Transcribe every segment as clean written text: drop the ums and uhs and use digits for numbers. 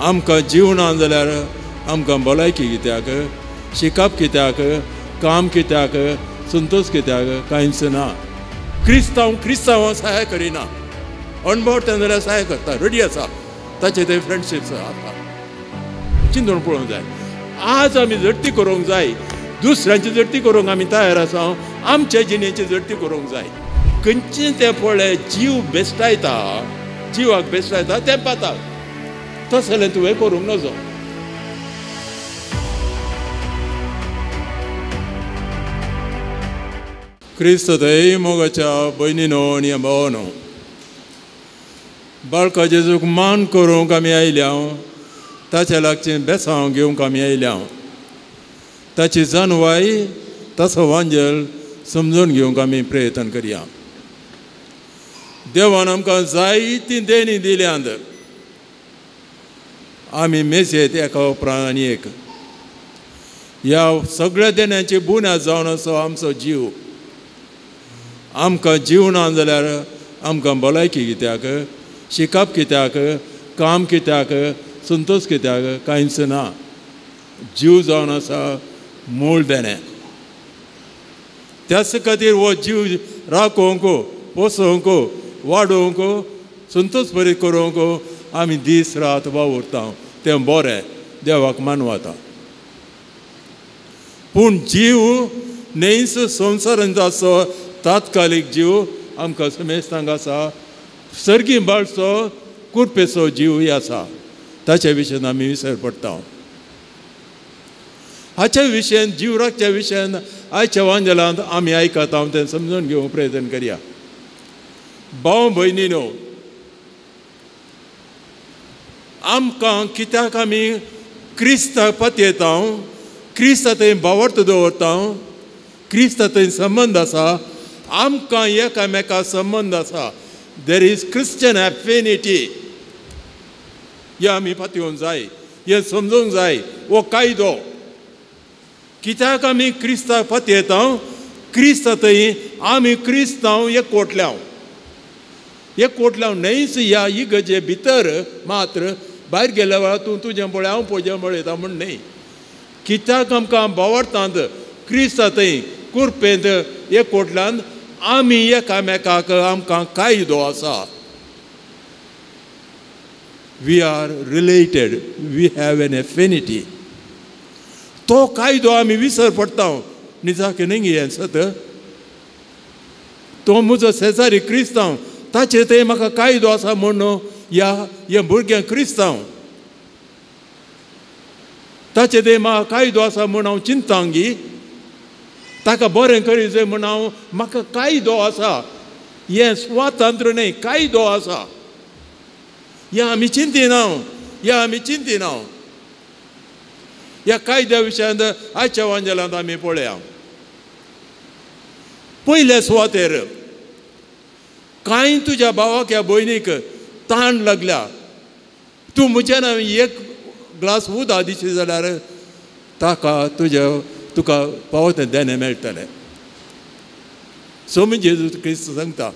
आमकां जीवना जाल्यार आमकां भलायकी कित्याक, शिकप कित्याक, काम कित्याक, संतोश कित्याक कांयच ना. क्रिस्तांव सहाय करिना, अणभवता जाल्यार सहाय करता, रेडी आसा, ताचे ते फ्रेंडशिप्स आसा. चिंतून पळोवंक जाय. आज आमी झडटी करूंक जाय, दुसऱ्यांची झडटी करूंक आमी तयार आसा, आमच्या जिणेची झडटी करूंक जाय. खंयचें तें पळय जीव बेश्टायता, जिवाक बेश्टायता तें पाता, तसलें तुवें करूंक नजो. क्रिस्त थंय मोगाच्या भयणीनो आनी भावानो, बाळका जेजूक मान करूंक आमी आयल्या, ताच्या लागचें बेसांव घेवंक आमी आयल्या, ताची जानवाय ताचो वांजल समजून घेवंक आमी प्रयत्न करया. देवान आमकां जायतीं देणी दिल्यांत आमी मेजयेत एका उपरांत आनी एक. ह्या सगळ्या देण्यांची बुन्याद जावन असो आमचो जीव. आमकां जीवना जाल्यार आमकां भलायकी कित्याक, शिकप कित्याक, काम कित्याक, संतोश कित्याक कांयच ना. जीव जावन आसा मूळ देणें. त्याच खातीर हो जीव राखोवंक, पोसोवंक, वाडोवंक, संतोश बरी करूंक आमी दीस रात वावुरता. तें बरें, देवाक मानवता. पूण जीव न्हयच संवसारांचो तात्कालीक जीव आमकां समेस्तांक आसा, सर्गी बाळचो कुरपेचो जीवय आसा. ताचे विशयान आमी विसर पडटा. हाच्या विशयान, जीवराच्या विशयान आयच्या वांजलांत आमी आयकता, हांव तें समजून घेवंक प्रयत्न करया. भाव भयणीनो, आमकां कित्याक आमी क्रिस्ताक पातयेता, क्रिस्ता थंय भावार्थ दवरता, क्रिस्ता थंय संबंद आसा, आमकां एकामेका संबंद आसा. There is Christian affinity. हें आमी पातयोवंक जाय, हें समजूंक जाय. हो कायदो कित्याक आमी क्रिस्ताक पातयेता, क्रिस्ता थंय आमी क्रिस्तांव एकवटल्या. एकवटल्या न्हयच ह्या इगर्जे भितर मात्र, भायर गेल्या वेळार तूं तुजें पळय हांव पळय पळयता म्हण न्हय. कित्याक आमकां भावार्थांत क्रिस्ता थंय कुरपेंत एकवटल्यान आमी एकामेकाक आमकां कायदो आसा. We are related, we have an affinity. तो कायदो आमी विसर पडटा. निजाक न्ही हें सत, तो म्हजो शेजारी क्रिस्तांव, ताचेर थंय म्हाका कायदो आसा म्हूण ह्या भुरग्यांक क्रिस्तांव, ताचे थंय म्हाका कायदो आसा म्हूण हांव चिंतांगी, ताका बरें करी जाय म्हूण म्हाका कायदो आसा. हें स्वातंत्र्य न्हय, कायदो आसा. हें आमी चिंतिना, हें आमी चिंतिना. ह्या कायद्या विशयान आयच्या वांजलांत आमी पळया. पयले सुवातेर कांय तुज्या भावाक या भयणीक ताण लागल्या, तूं म्हज्यान एक ग्लास उदक दिशी जाल्यार ताका तुका पावत देणें मेळटलें. सोमी जेजू क्रिस्त सांगता.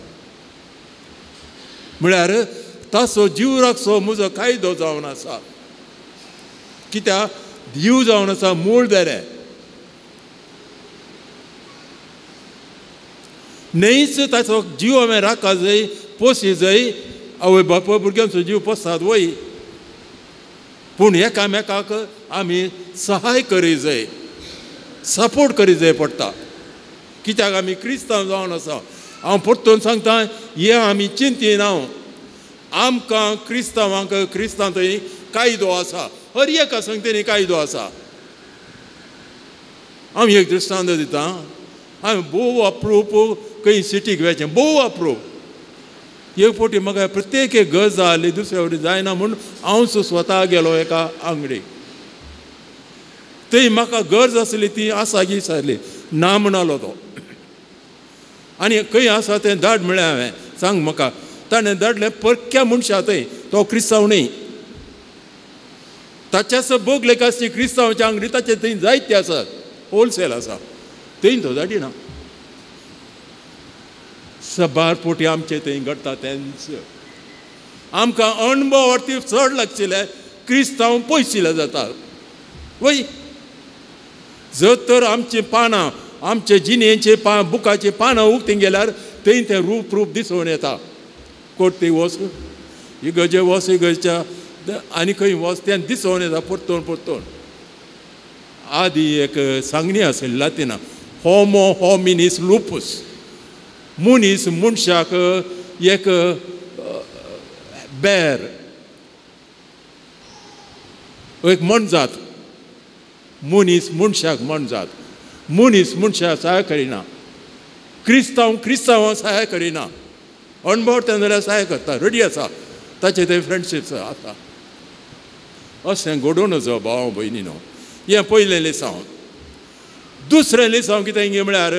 म्हळ्यार ताचो जीव राखचो म्हजो कायदो जावन आसा. कित्याक जीव जावन आसा मूळ देणें. न्हयच ताचो जीव हांवें राखा जाय, पोसी जाय, आवय बापूय भुरग्यांचो जीव पोसतात वय, पूण एकामेकाक आमी सहाय करी जाय, सपोर्ट करी जाय पडटा. कित्याक आमी क्रिस्तांव जावन आसा. हांव परतून सांगता, हें आमी चिंतिना. आमकां क्रिस्तांवांक क्रिस्तांव थंय कायदो आसा, हर एका संगतीन कायदो आसा. हांव एक दृश्टांत दिता. हांवें भोव अप्रूप खंय सिटीक वचें, भोव अप्रूप. एक फावटी म्हाका प्रत्येक एक गरज जाली, दुसऱ्या फावटी जायना म्हूण हांव स्वता गेलो एका अंगडीक. थंय म्हाका गरज आसली ती आसागी सारली, ना म्हणलो तो. आनी खंय आसा तें धाड म्हळें हांवें, सांग म्हाका. ताणें धाडलें परक्या मनशा थंय, तो क्रिस्तांव न्हय. ताच्याच बोगलेक आसची क्रिस्तांवाच्या अंगडी, ताचे थंय जायते आसात, होलसेल आसा, थंय तो धाडिना. सबार पोटी आमचे थंय घडटा तेंच. आमकां अणभव चड लागशिल्ले, क्रिस्तांव पयसिल्लो जाता वय जर तर आमची पानां आमचे जिणेचे बुकाची पानां उक्तीं गेल्यार थंय तें रूप दिसून येता कोर्टी वच इगर्जे वच इगर्जेच्या आनी खंय वच तें दिसून येता परतून आदी एक सांगणी आसली लातिना होमो होमिनीस लुपस मनीस मनशाक एक बेर एक मनजात मनीस मनशाक मनजात मनीस मनशाक सहाय करिना क्रिस्तांव सहाय करिना अणभवता जाल्यार सहाय करता रेडी आसा ताचे ते फ्रेंडशिप्स आसा अशें घडोवन वचप भाव भयणीनो हें पयलें लिसांव दुसरें लिसांव कितें इंगे म्हळ्यार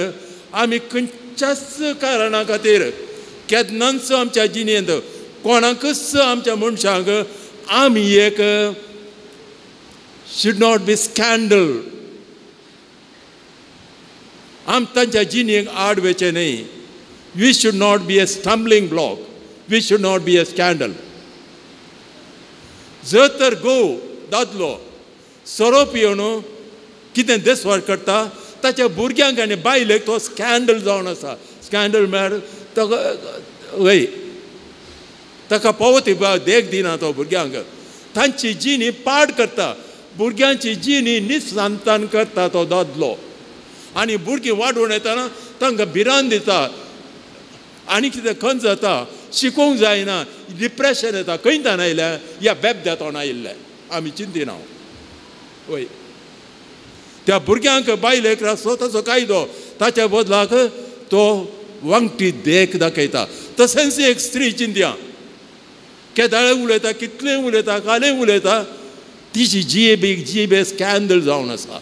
आमी खंयच्याच कारणा खातीर केन्नाच आमच्या जिणेंत कोणाकच आमच्या मनशाक आमी एक should not be scandal आम तांच्या जिणेक आड वेचें न्ही we should not be a stumbling block we should not be a scandal जर तर दादलो सोरोप येवन कितें देसवार करता ताच्या भुरग्यांक आनी बायलेक तो स्कॅन्डल जावन आसा स्कॅन्डल म्हळ्यार ताका पवती देख दिना तो भुरग्यांक तांची जिणी पाड करता भुरग्यांची जिणी निसांतान करता तो दादलो आनी भुरगीं वाडून येतना तांकां भिरांत दिता आनी कितें खंत जाता शिकोवंक जायना डिप्रेशन येता खंयच्यान आयल्या ह्या बेबद्यातोन आयिल्लें आमी चिंतिना वय त्या भुरग्यांक बायलेक स्वताचो कायदो ताच्या बदलाक तो वांगटी देख दाखयता तशेंच एक स्त्री चिंतया केदाळे उलयता कितलें उलयता कालें उलयता तिची जीब स्कॅन्डल जावन आसा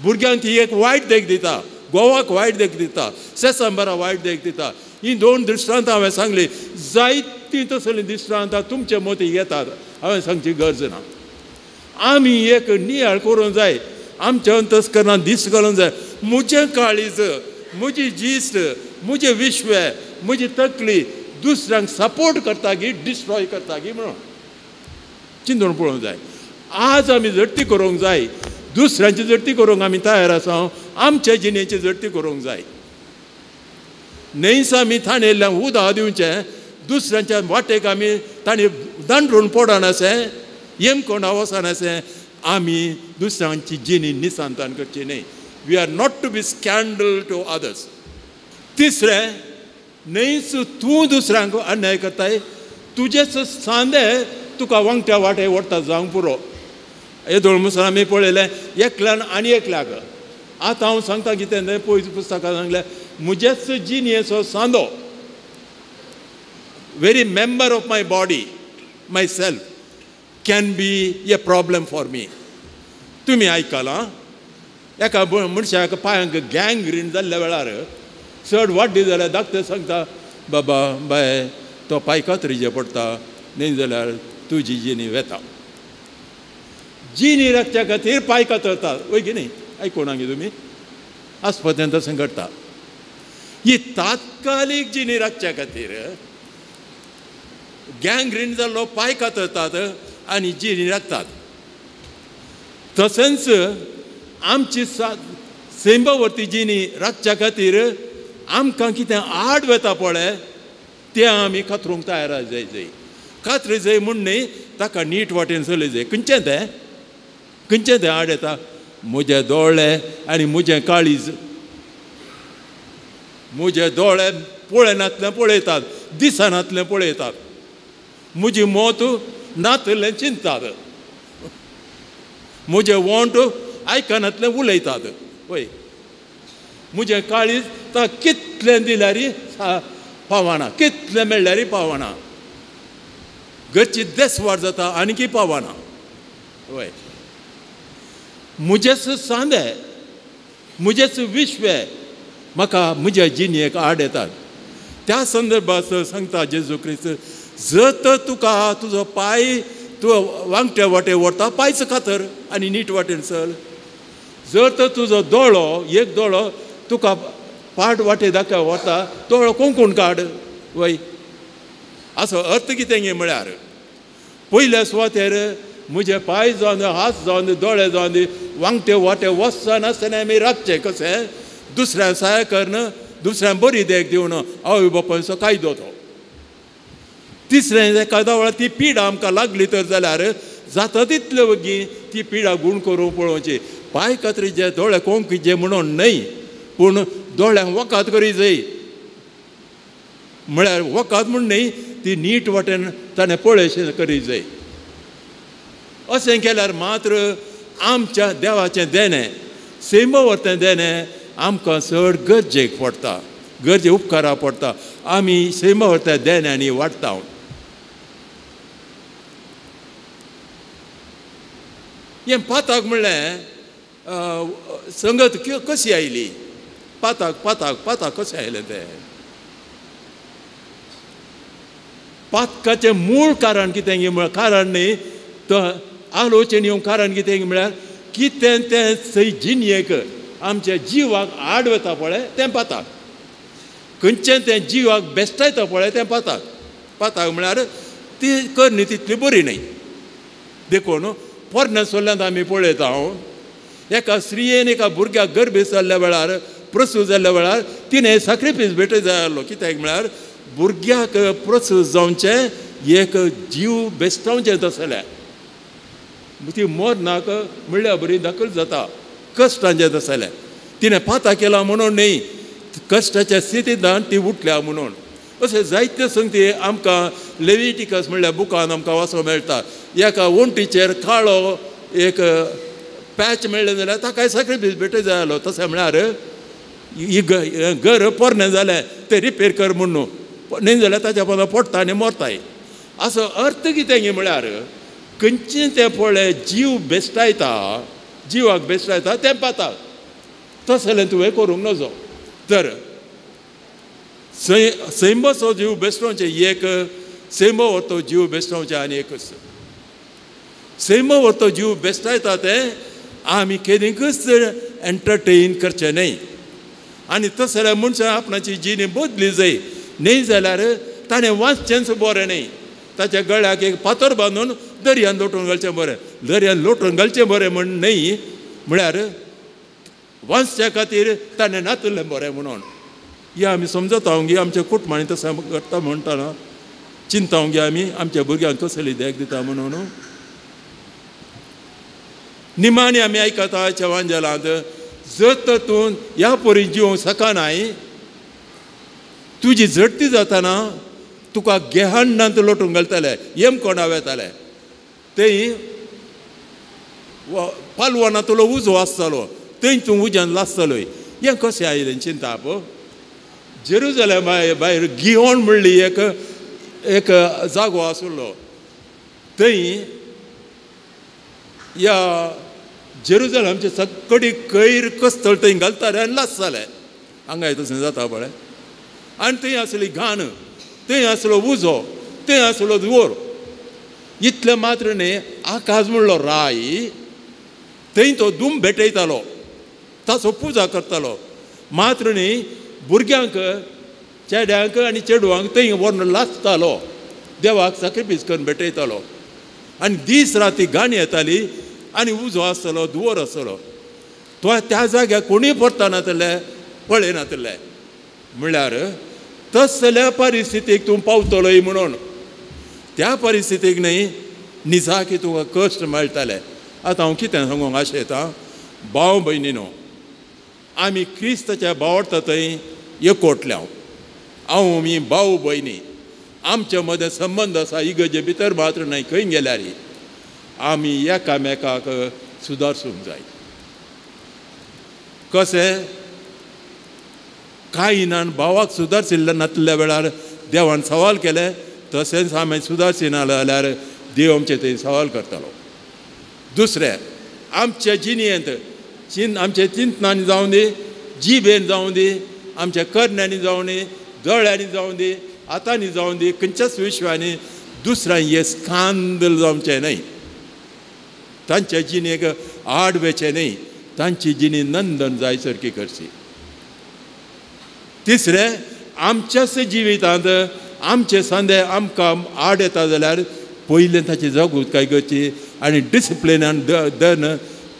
भुरग्यांक ती एक वायट देख दिता गोवाक वायट देख दिता सेसांबरा वायट देख दिता ही दोन दृश्टांतां हांवें सांगली जायतीं तसलीं दृश्टांतां तुमचे मतीं येतात हांवें सांगची गरज ना आमी एक नियाळ करूंक जाय आमच्या अंतस्करणांत दीस घालूंक जाय म्हजें काळीज म्हजी जिस्त म्हजें विश्व म्हजी तकली दुसऱ्यांक सपोर्ट करता की डिस्ट्रॉय करता की म्हणून चिंतून पळोवंक जाय आज आमी झडटी करूंक जाय दुसऱ्यांची झडटी करूंक आमी तयार आसा आमच्या जिणेची झडटी करूंक जाय न्हयस आमी थाणेल्ल्यान उदक दिवचें दुसऱ्यांच्या वाटेक आमी तांणी दांडरून पडनाशें येमकोंडा वचनाशें आमी दुसऱ्यांची जिणी निसांतान करची न्हय we are not to be scandal to others तिसरें न्हयस तूं दुसऱ्यांक अन्याय करताय तुजेच सांदे तुका वांगट्या वाटे व्हरता जावंक पुरो येदोळ मुसळ आमी पळयलें एकल्यान आनी एकल्याक आतां हांव सांगता कितें न्हय पयस पुस्तकां सांगलें म्हजेच जिणेचो सांदो very member of my body myself can be a problem for me तुम्ही आयकलां एका मनशाक पांयांक गँग्रीन जाल्ल्या वेळार चड वाडली जाल्यार धाकटे सांगता बाबा बाय तो पांय कातरीचे पडटा न्हय जाल्यार तुजी जिणी वेता जिणी राखच्या खातीर पांय कातरता वय की न्ही आयकोना गे तुमी आस्पत्यांत तशें घडटा ही तात्कालीक जिणी राखच्या खातीर गँग्रीन जाल्लो पांय कातरतात आनी जिणी राखतात तशेंच आमची सैमवर्ती जिणी राखच्या खातीर आमकां कितें आड वेता पळय तें आमी कातरूंक तयार जाय कातरी जाय म्हूण न्ही ताका नीट वाटेन चलय जाय खंयचें तें आड येता म्हजे दोळे आनी म्हजें काळीज म्हजे दोळे पळयनातलें पळयतात दिसनातलें पळयतात म्हजी मोत नातलें चिंतात म्हजें वोंट आयकनातलें उलयतात पळय म्हजें काळीज ताका कितलें दिल्यारय पावना कितलें मेळ्ळ्यारय पावना घरची देसवाड जाता आनीकय पावना वय म्हजेच सांदे म्हजेच विश्व म्हाका म्हज्या जिणेक आड येतात त्या संदर्भांत सांगता जेजू क्रिस्त जर तर तुका तुजो पांय तूं वांगट्या वाटे व्हरता पांयच कातर आनी नीट वाटेन चल जर तर तुजो दोळो एक दोळो तुका पाड वाटे दाखय व्हरता दोळो कोंकून काड वय असो अर्थ कितें गे म्हळ्यार पयल्या सुवातेर म्हजे पांय जावन दी, हात जावन दी, दोळे जावन दी, वांगटे वाटे वचनासतना आमी राखचे कशें दुसऱ्या सहाय्य करन, दुसऱ्या बरी देख दिवन आवय बापायचो कायदो तो. तिसरें एखाद्या वेळार ती पिडा आमकां लागली तर जाल्यार जाता तितले वगी ती पिडा गूण करून पळोवची. पांय कातरीचे दोळे कोंकीचे म्हणून न्हय, पूण दोळ्यांक वकात करी जाय. म्हळ्यार वकात म्हूण न्हय, ती नीट वाटेन ताणें पळयशें करी जाय. अशें केल्यार मात्र आमच्या देवाचें देणें, सैमवर्तें देणें आमकां चड गरजेक पडटा, गरजे उपकारा पडटा. आमी सैमवर्तें देण्यांनी वाडटा. हें पाताक म्हणलें संगत कशी आयली, पाताक कशें आयलें तें. पातकाचें मूळ कारण कितें म्हळ्यार कारण न्ही, तो आलोचन येवंक कारण कितें म्हळ्यार कितें तें थंय जिणयेक आमच्या जिवाक आड वता पळय तें पाताक. खंयचें तें जिवाक बेश्टायता पळय तें पाताक. पाताक म्हळ्यार ती करणी तितली बरी न्हय. देखून पोरण्या सोल्ल्यांत आमी पळयता एका स्त्रियेन एका भुरग्याक गर्भेत जाल्ल्या वेळार, प्रसूत जाल्ल्या वेळार तिणें सॅक्रिफायस भेटत जाय आसलो. कित्याक म्हळ्यार भुरग्याक प्रसूत जावचें एक जीव बेश्टावचें तसलें. ती मरनाक म्हणल्यार बरी दाखल जाता, कश्टांचें तसलें. तिणें पाता केला म्हणून न्हय, कश्टाच्या स्थितींतल्यान ती उठल्या म्हणून. अशें जायत्यो संगती आमकां लेविटिकस म्हणल्यार बुकान आमकां वाचूंक मेळटा. एका वंटीचेर काळो एक पॅच मेळ्ळें जाल्यार ताकाय सॅक्रिफायस भेटत जाय आसलो. तशें म्हळ्यार घर पोरनें जालें तें रिपेर कर म्हणून, न्हय जाल्यार ताच्या पोंदा पडटा आनी मरताय. असो अर्थ कितें म्हळ्यार खंयचें तें पळय जीव बेश्टायता, जिवाक बेश्टायता तें पाताक. तसलें तुवें करूंक नजो. तर सैमचो जीव बेश्टोवचें एक, सैमवर्तो जीव बेश्टोवचें आनी एकच. सैमवर्तो जीव बेश्टायता तें आमी केन्नाच एंटरटेन करचें न्हय. आनी तशें जाल्यार मनशान आपणाची जिणी बदली जाय. न्हय जाल्यार ताणें वाचचेंच बरें न्हय. ताच्या गळ्याक एक फातर बांदून दर्यान लोटून घालचें बरें. दर्यान लोटून घालचें बरें म्हण न्हय, म्हळ्यार वाचच्या खातीर ताणें नातलें बरें म्हणून. हें आमी समजता गी आमच्या कुटुंबांनी तशें करता म्हणटाना चिंता गी आमी आमच्या भुरग्यांक कसली देख दिता म्हणून. निमाणी आमी आयकता एवांजेलांत, जर तूं ह्या परी जिवंक शकनाय, तुजी झडटी जाताना तुका गेहन्नांत लोटून घालतले, कोणाक येताले. थंय पालवना तुलो उजो आसतलो, थंय तूं उज्यान लासतलोय. हें कशें आयलें चिंता पळय. जेरुजलेम भायर गिहोण म्हणली एक जागो आसलो. थंय ह्या जेरुजलेमचे सकडी कयर कस्तळ थंय घालताले आनी लासताले. हांगाय तशें जाता पळय. आनी थंय आसली घाण, थंय आसलो उजो, थंय आसलो दुवर. इतलें मात्र न्ही, आकाश म्हणलो राय, थंय तो धूम भेटयतालो, ताचो पुजा करतालो. मात्र न्ही भुरग्यांक, चेड्यांक आनी चेडवांक थंय व्हरून लासतालो, देवाक सॅक्रिफायस करून भेटयतालो. आनी दीस राती घाण येताली आनी उजो आसतलो, दुवर आसतलो. तो त्या जाग्यार कोणूय पडटानातले, पळयनातले. म्हळ्यार तसल्या परिस्थितीक तूं पावतलोय म्हणून. त्या परिस्थितीक न्ही निजाकी तुका कश्ट मेळटाले. आतां हांव कितें सांगूंक आशेता, भाव भयणीनो, आमी क्रिस्ताच्या भावार्था थंय एकवटल्या. हांव मी भाव भयणी, आमचे मदें संबंद आसा इगर्जे भितर मात्र न्हय, खंय गेल्यार आमी एकामेकाक सुदारसूंक जाय. कशें कायनान भावाक सुदारशिल्ले नासल्या वेळार देवान सवाल केले, तशेंच आमी सुदारशिना जाल्यार देव आमचे थंय सवाल करतलो. दुसरें, आमच्या जिणयेंत आमच्या चिंतनांनी जावं दी, जिबेन जावं दी, आमच्या करण्यांनी जावं दी, दोळ्यांनी जावं दी, हातांनी जावं दी, खंयच्याच विश्वांनी दुसऱ्यांक हे स्कांदल जावचें न्हय. तांच्या जिणेक आड वेचें न्हय, तांची जिणी नंदन जाय सारकी करची. तिसरें, आमच्याच जिवितांत आमचे सांदे आमकां आड येता जाल्यार पयलें ताची जगूताय करची आनी डिसिप्लिनान धन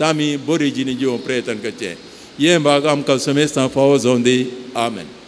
आमी बरी जिणी जिवंक प्रयत्न करचें. हे भाग आमकां समेस्तां फावो जावन दी. आमेन.